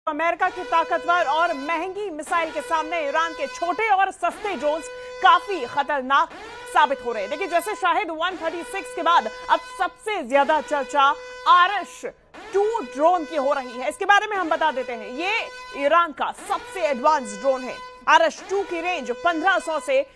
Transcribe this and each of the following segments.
America की ताकतवर और महंगी मिसाइल के सामने ईरान के छोटे और सस्ते ड्रोन्स काफी खतरनाक साबित हो रहे हैं। देखिए, जैसे शाहिद 136 के बाद अब सबसे ज्यादा चर्चा RS-2 ड्रोन की हो रही है। इसके बारे में हम बता देते हैं, ये ईरान का सबसे एडवांस ड्रोन है। RS-2 की रेंज 1500 से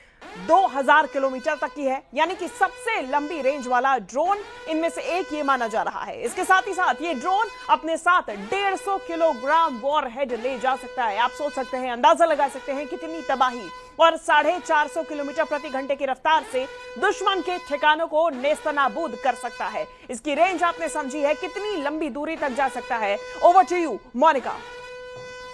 2000 किलोमीटर तक की है, यानी कि सबसे लंबी रेंज वाला ड्रोन इनमें से एक ये माना जा रहा है। इसके साथ ही साथ ये ड्रोन अपने साथ 150 किलोग्राम वॉरहेड ले जा सकता है। आप सोच सकते हैं, अंदाजा लगा सकते हैं कितनी तबाही, और 450 किलोमीटर प्रति घंटे की रफ्तार से दुश्मन के ठिकानों को नेस्तनाबूद कर सकता है। इसकी रेंज आपने समझी है, कितनी लंबी दूरी तक जा सकता है। Over to you Monika.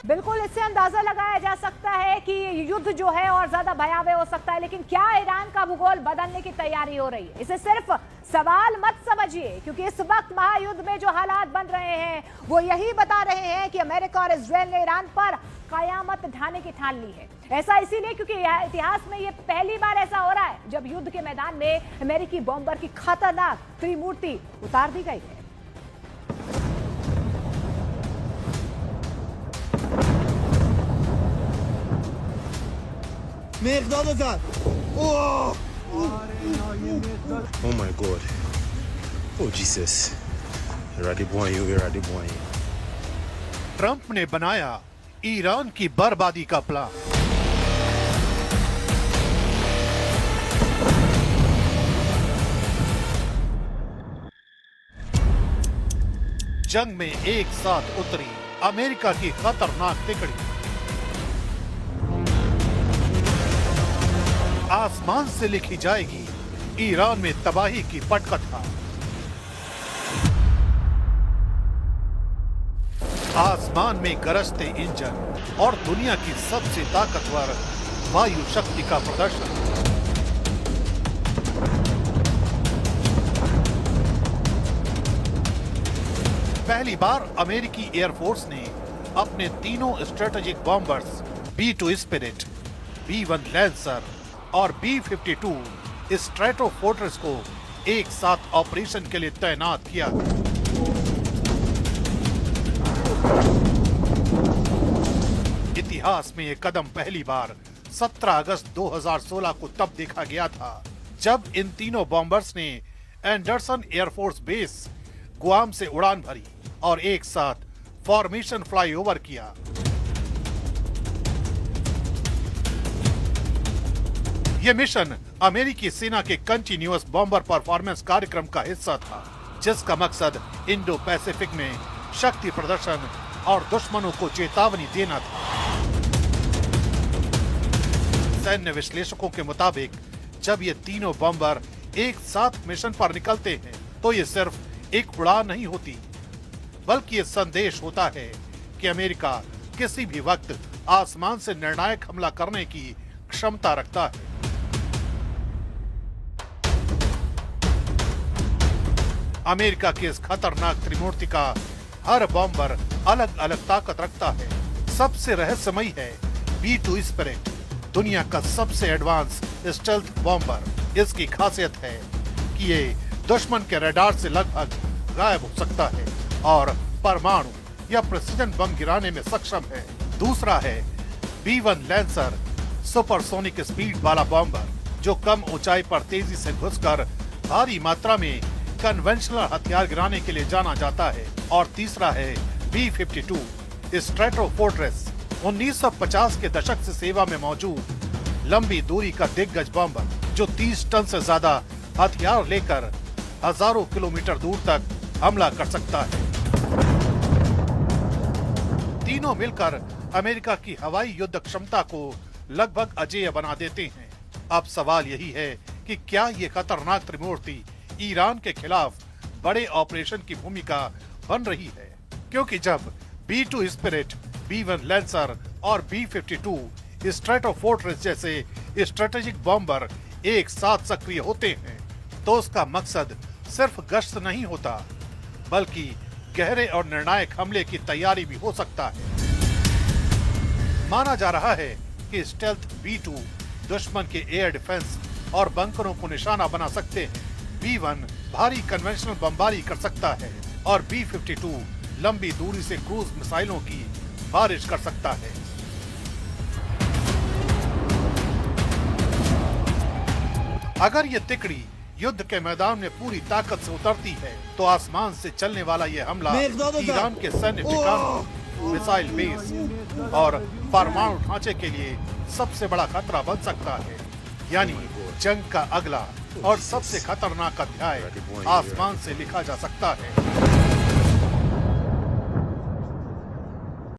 बिल्कुल, इससे अंदाजा लगाया जा सकता है कि युद्ध जो है और ज्यादा भयावह हो सकता है। लेकिन क्या ईरान का भूगोल बदलने की तैयारी हो रही है? इसे सिर्फ सवाल मत समझिए, क्योंकि इस वक्त महायुद्ध में जो हालात बन रहे हैं वो यही बता रहे हैं कि अमेरिका और इजरायल ने ईरान पर कयामत ढाने की ठान ली है। ऐसा इसीलिए क्योंकि इतिहास में ये पहली बार ऐसा हो रहा है जब युद्ध के मैदान में अमेरिकी बॉम्बर की खतरनाक त्रिमूर्ति उतार दी गई है। Oh my God. Oh Jesus. Trump ने बनाया ईरान की बर्बादी का प्लान। जंग में एक साथ उतरी अमेरिका की खतरनाक तिकड़ी। आसमान से लिखी जाएगी ईरान में तबाही की पटकथा। आसमान में गरजते इंजन और दुनिया की सबसे ताकतवर वायु शक्ति का प्रदर्शन। पहली बार अमेरिकी एयरफोर्स ने अपने तीनों strategic bombers B-2 spirit, B-1 lancer और B-52 स्ट्रैटोफोर्ट्रेस को एक साथ ऑपरेशन के लिए तैनात किया। इतिहास में यह कदम पहली बार 17 अगस्त 2016 को तब देखा गया था जब इन तीनों बॉम्बर्स ने एंडरसन एयरफोर्स बेस गुआम से उड़ान भरी और एक साथ फॉर्मेशन फ्लाईओवर किया। यह मिशन अमेरिकी सेना के कंटिन्यूअस बॉम्बर परफॉर्मेंस कार्यक्रम का हिस्सा था, जिसका मकसद इंडो पैसिफिक में शक्ति प्रदर्शन और दुश्मनों को चेतावनी देना था। सैन्य विश्लेषकों के मुताबिक जब ये तीनों बॉम्बर एक साथ मिशन पर निकलते हैं तो ये सिर्फ एक उड़ान नहीं होती, बल्कि ये संदेश होता है कि अमेरिका किसी भी वक्त आसमान से निर्णायक हमला करने की क्षमता रखता है। अमेरिका की इस खतरनाक त्रिमूर्ति का हर बॉम्बर अलग अलग ताकत रखता है। सबसे रहस्यमयी है B-2 स्पिरिट, दुनिया का सबसे एडवांस स्टेल्थ बॉम्बर। इसकी खासियत है कि ये दुश्मन के रडार से लगभग गायब हो सकता है और परमाणु या प्रेसिजन बम गिराने में सक्षम है। दूसरा है B-1 लैंसर, सुपरसोनिक स्पीड वाला बॉम्बर, जो कम ऊंचाई पर तेजी से घुसकर भारी मात्रा में कन्वेंशनल हथियार गिराने के लिए जाना जाता है। और तीसरा है B-52 स्ट्रैटोफोर्ट्रेस, 1950 के दशक से सेवा में मौजूद लंबी दूरी का दिग्गज बॉम्बर, जो 30 टन से ज्यादा हथियार लेकर हजारों किलोमीटर दूर तक हमला कर सकता है। तीनों मिलकर अमेरिका की हवाई युद्ध क्षमता को लगभग अजेय बना देते हैं। अब सवाल यही है कि क्या ये खतरनाक त्रिमूर्ति ईरान के खिलाफ बड़े ऑपरेशन की भूमिका बन रही है? क्योंकि जब B-2 स्पिरिट, B-1 लैंसर और B-52 स्ट्रैटोफोर्ट्रेस जैसे स्ट्रेटेजिक बॉम्बर एक साथ सक्रिय होते हैं तो उसका मकसद सिर्फ गश्त नहीं होता, बल्कि गहरे और निर्णायक हमले की तैयारी भी हो सकता है। माना जा रहा है कि स्टेल्थ B-2 दुश्मन के एयर डिफेंस और बंकरों को निशाना बना सकते हैं। B-1 भारी कन्वेंशनल बमबारी कर सकता है और B-52 लंबी दूरी से क्रूज मिसाइलों की बारिश कर सकता है। अगर ये तिकड़ी युद्ध के मैदान में पूरी ताकत से उतरती है तो आसमान से चलने वाला ये हमला ईरान के सैन्य ठिकानों, मिसाइल बेस और परमाणु ढांचे के लिए सबसे बड़ा खतरा बन सकता है। यानी जंग का अगला और सबसे खतरनाक अध्याय आसमान से लिखा जा सकता है।